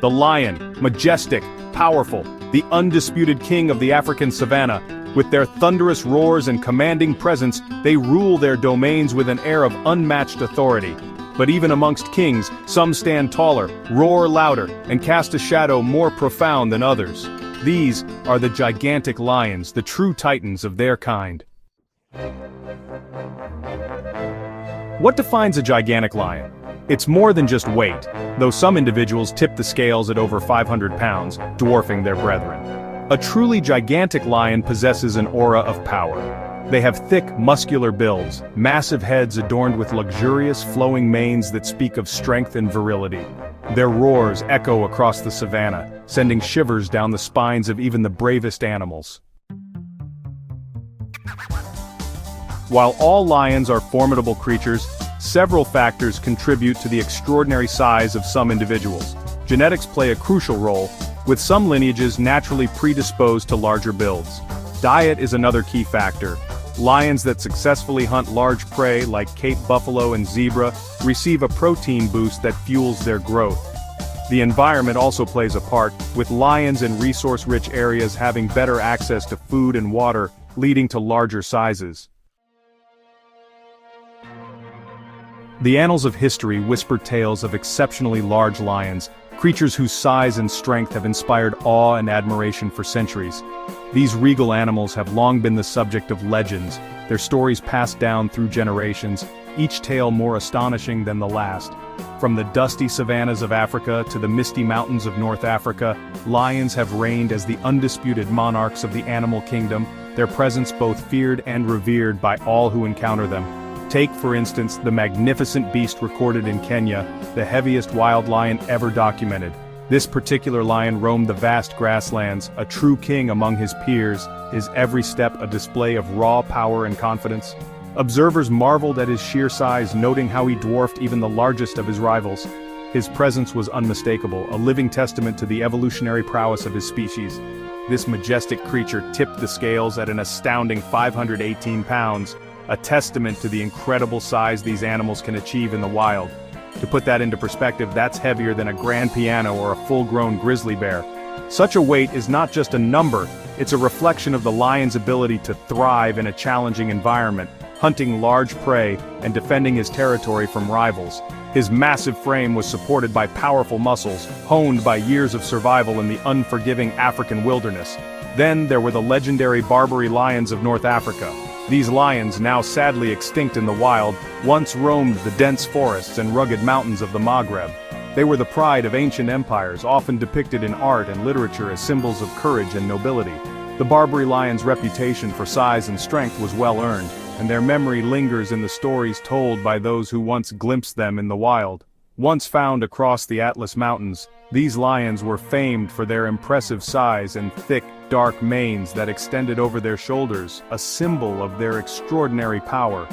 The lion, majestic, powerful, the undisputed king of the African savanna. With their thunderous roars and commanding presence, they rule their domains with an air of unmatched authority. But even amongst kings, some stand taller, roar louder, and cast a shadow more profound than others. These are the gigantic lions, the true titans of their kind. What defines a gigantic lion? It's more than just weight, though some individuals tip the scales at over 500 pounds, dwarfing their brethren. A truly gigantic lion possesses an aura of power. They have thick, muscular builds, massive heads adorned with luxurious, flowing manes that speak of strength and virility. Their roars echo across the savanna, sending shivers down the spines of even the bravest animals. While all lions are formidable creatures, several factors contribute to the extraordinary size of some individuals. Genetics play a crucial role, with some lineages naturally predisposed to larger builds. Diet is another key factor. Lions that successfully hunt large prey like Cape buffalo and zebra receive a protein boost that fuels their growth. The environment also plays a part, with lions in resource-rich areas having better access to food and water, leading to larger sizes. The annals of history whisper tales of exceptionally large lions, creatures whose size and strength have inspired awe and admiration for centuries. These regal animals have long been the subject of legends, their stories passed down through generations, each tale more astonishing than the last. From the dusty savannas of Africa to the misty mountains of North Africa, lions have reigned as the undisputed monarchs of the animal kingdom, their presence both feared and revered by all who encounter them. Take, for instance, the magnificent beast recorded in Kenya, the heaviest wild lion ever documented. This particular lion roamed the vast grasslands, a true king among his peers, his every step a display of raw power and confidence. Observers marveled at his sheer size, noting how he dwarfed even the largest of his rivals. His presence was unmistakable, a living testament to the evolutionary prowess of his species. This majestic creature tipped the scales at an astounding 518 pounds, a testament to the incredible size these animals can achieve in the wild. To put that into perspective, that's heavier than a grand piano or a full-grown grizzly bear. Such a weight is not just a number, it's a reflection of the lion's ability to thrive in a challenging environment, hunting large prey and defending his territory from rivals. His massive frame was supported by powerful muscles, honed by years of survival in the unforgiving African wilderness. Then there were the legendary Barbary lions of North Africa. These lions, now sadly extinct in the wild, once roamed the dense forests and rugged mountains of the Maghreb. They were the pride of ancient empires, often depicted in art and literature as symbols of courage and nobility. The Barbary lion's reputation for size and strength was well earned, and their memory lingers in the stories told by those who once glimpsed them in the wild. Once found across the Atlas Mountains, these lions were famed for their impressive size and thick, dark manes that extended over their shoulders, a symbol of their extraordinary power.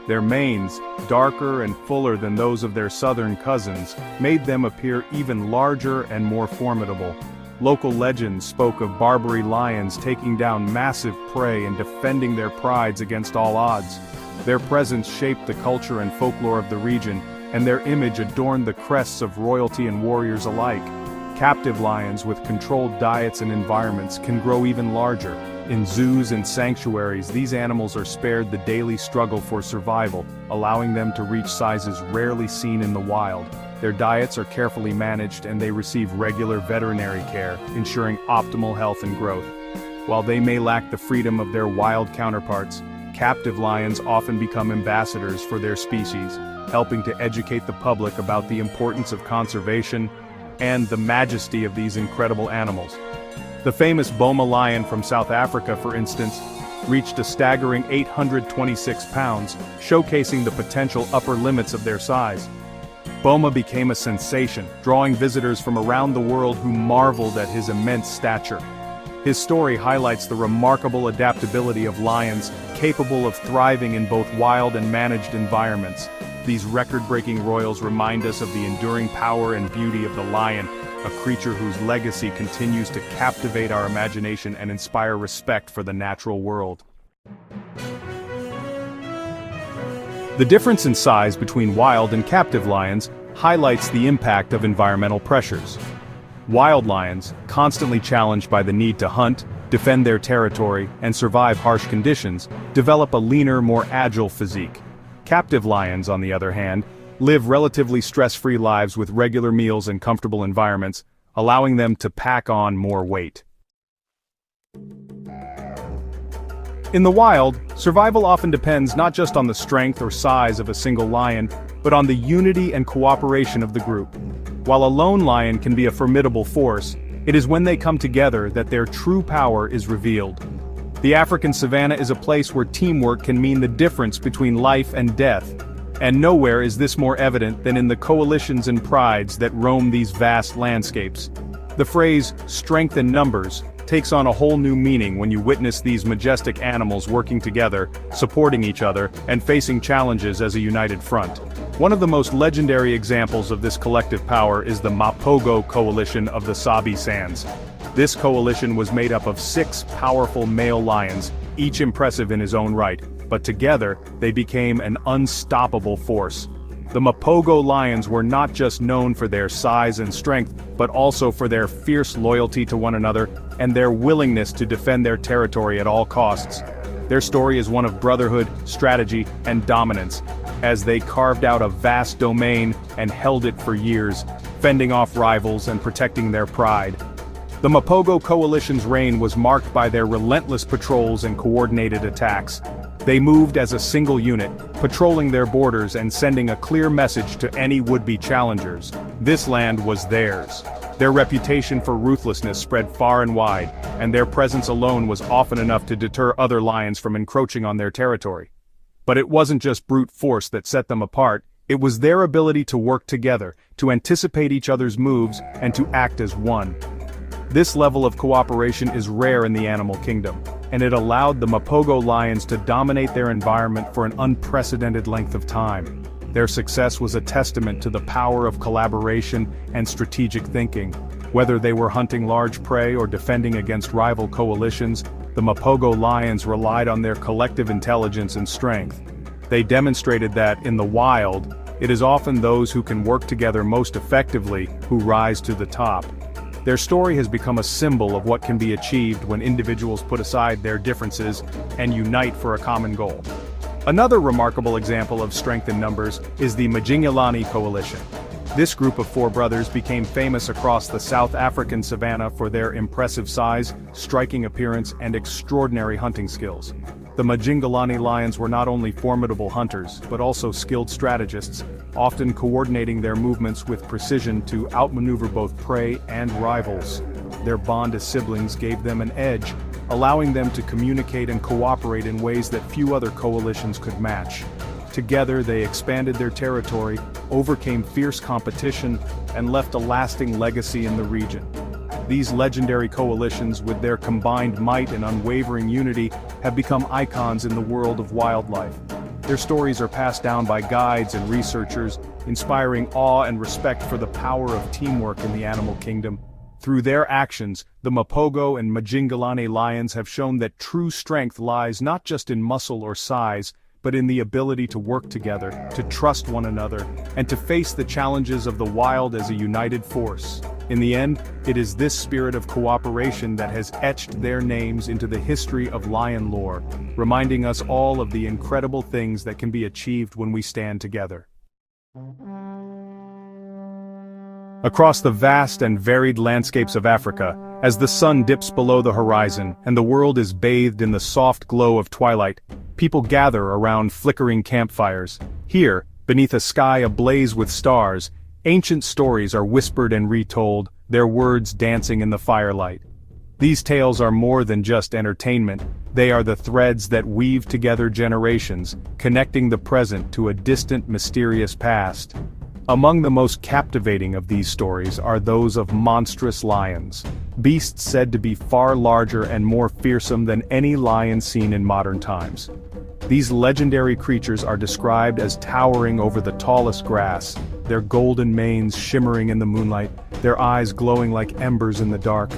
Their manes, darker and fuller than those of their southern cousins, made them appear even larger and more formidable. Local legends spoke of Barbary lions taking down massive prey and defending their prides against all odds. Their presence shaped the culture and folklore of the region, and their image adorned the crests of royalty and warriors alike. Captive lions with controlled diets and environments can grow even larger. In zoos and sanctuaries, these animals are spared the daily struggle for survival, allowing them to reach sizes rarely seen in the wild. Their diets are carefully managed and they receive regular veterinary care, ensuring optimal health and growth. While they may lack the freedom of their wild counterparts, captive lions often become ambassadors for their species, helping to educate the public about the importance of conservation and the majesty of these incredible animals. The famous Boma lion from South Africa, for instance, reached a staggering 826 pounds, showcasing the potential upper limits of their size. Boma became a sensation, drawing visitors from around the world who marveled at his immense stature. His story highlights the remarkable adaptability of lions, capable of thriving in both wild and managed environments. These record-breaking royals remind us of the enduring power and beauty of the lion, a creature whose legacy continues to captivate our imagination and inspire respect for the natural world. The difference in size between wild and captive lions highlights the impact of environmental pressures. Wild lions, constantly challenged by the need to hunt, defend their territory, and survive harsh conditions, develop a leaner, more agile physique. Captive lions, on the other hand, live relatively stress-free lives with regular meals and comfortable environments, allowing them to pack on more weight. In the wild, survival often depends not just on the strength or size of a single lion, but on the unity and cooperation of the group. While a lone lion can be a formidable force, it is when they come together that their true power is revealed. The African savanna is a place where teamwork can mean the difference between life and death, and nowhere is this more evident than in the coalitions and prides that roam these vast landscapes. The phrase, "strength in numbers," takes on a whole new meaning when you witness these majestic animals working together, supporting each other, and facing challenges as a united front. One of the most legendary examples of this collective power is the Mapogo coalition of the Sabi Sands. This coalition was made up of 6 powerful male lions, each impressive in his own right, but together, they became an unstoppable force. The Mapogo lions were not just known for their size and strength, but also for their fierce loyalty to one another and their willingness to defend their territory at all costs. Their story is one of brotherhood, strategy, and dominance, as they carved out a vast domain and held it for years, fending off rivals and protecting their pride. The Mapogo coalition's reign was marked by their relentless patrols and coordinated attacks. They moved as a single unit, patrolling their borders and sending a clear message to any would-be challengers. This land was theirs. Their reputation for ruthlessness spread far and wide, and their presence alone was often enough to deter other lions from encroaching on their territory. But it wasn't just brute force that set them apart, it was their ability to work together, to anticipate each other's moves, and to act as one. This level of cooperation is rare in the animal kingdom, and it allowed the Mapogo lions to dominate their environment for an unprecedented length of time. Their success was a testament to the power of collaboration and strategic thinking. Whether they were hunting large prey or defending against rival coalitions, the Mapogo lions relied on their collective intelligence and strength. They demonstrated that, in the wild, it is often those who can work together most effectively who rise to the top. Their story has become a symbol of what can be achieved when individuals put aside their differences and unite for a common goal. Another remarkable example of strength in numbers is the Majingilane coalition. This group of 4 brothers became famous across the South African savanna for their impressive size, striking appearance, and extraordinary hunting skills. The Majingilane lions were not only formidable hunters, but also skilled strategists, often coordinating their movements with precision to outmaneuver both prey and rivals. Their bond as siblings gave them an edge, allowing them to communicate and cooperate in ways that few other coalitions could match. Together they expanded their territory, overcame fierce competition, and left a lasting legacy in the region. These legendary coalitions, with their combined might and unwavering unity, have become icons in the world of wildlife. Their stories are passed down by guides and researchers, inspiring awe and respect for the power of teamwork in the animal kingdom. Through their actions, the Mapogo and Majingilane lions have shown that true strength lies not just in muscle or size, but in the ability to work together, to trust one another, and to face the challenges of the wild as a united force. In the end, it is this spirit of cooperation that has etched their names into the history of lion lore, reminding us all of the incredible things that can be achieved when we stand together. Across the vast and varied landscapes of Africa, as the sun dips below the horizon and the world is bathed in the soft glow of twilight, people gather around flickering campfires. Here, beneath a sky ablaze with stars, ancient stories are whispered and retold, their words dancing in the firelight. These tales are more than just entertainment, they are the threads that weave together generations, connecting the present to a distant, mysterious past. Among the most captivating of these stories are those of monstrous lions, beasts said to be far larger and more fearsome than any lion seen in modern times. These legendary creatures are described as towering over the tallest grass, their golden manes shimmering in the moonlight, their eyes glowing like embers in the dark.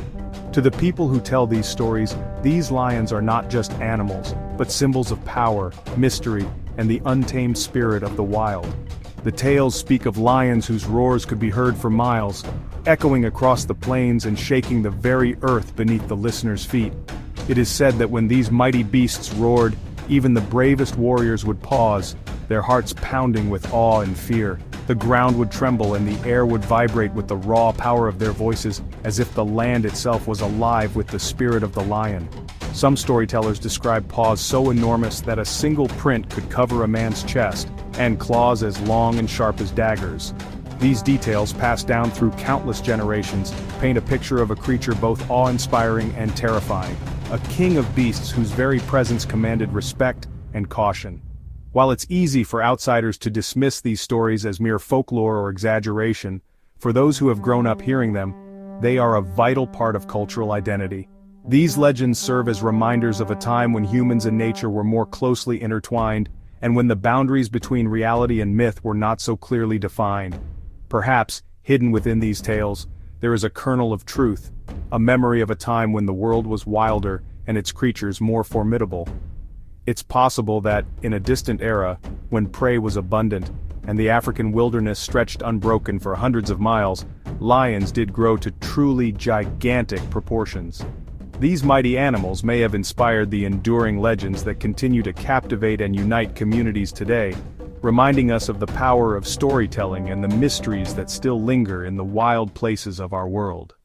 To the people who tell these stories, these lions are not just animals, but symbols of power, mystery, and the untamed spirit of the wild. The tales speak of lions whose roars could be heard for miles, echoing across the plains and shaking the very earth beneath the listeners' feet. It is said that when these mighty beasts roared, even the bravest warriors would pause, their hearts pounding with awe and fear. The ground would tremble and the air would vibrate with the raw power of their voices, as if the land itself was alive with the spirit of the lion. Some storytellers describe paws so enormous that a single print could cover a man's chest, and claws as long and sharp as daggers. These details, passed down through countless generations, paint a picture of a creature both awe-inspiring and terrifying, a king of beasts whose very presence commanded respect and caution. While it's easy for outsiders to dismiss these stories as mere folklore or exaggeration, for those who have grown up hearing them, they are a vital part of cultural identity. These legends serve as reminders of a time when humans and nature were more closely intertwined, and when the boundaries between reality and myth were not so clearly defined. Perhaps, hidden within these tales, there is a kernel of truth, a memory of a time when the world was wilder and its creatures more formidable. It's possible that, in a distant era, when prey was abundant, and the African wilderness stretched unbroken for hundreds of miles, lions did grow to truly gigantic proportions. These mighty animals may have inspired the enduring legends that continue to captivate and unite communities today, reminding us of the power of storytelling and the mysteries that still linger in the wild places of our world.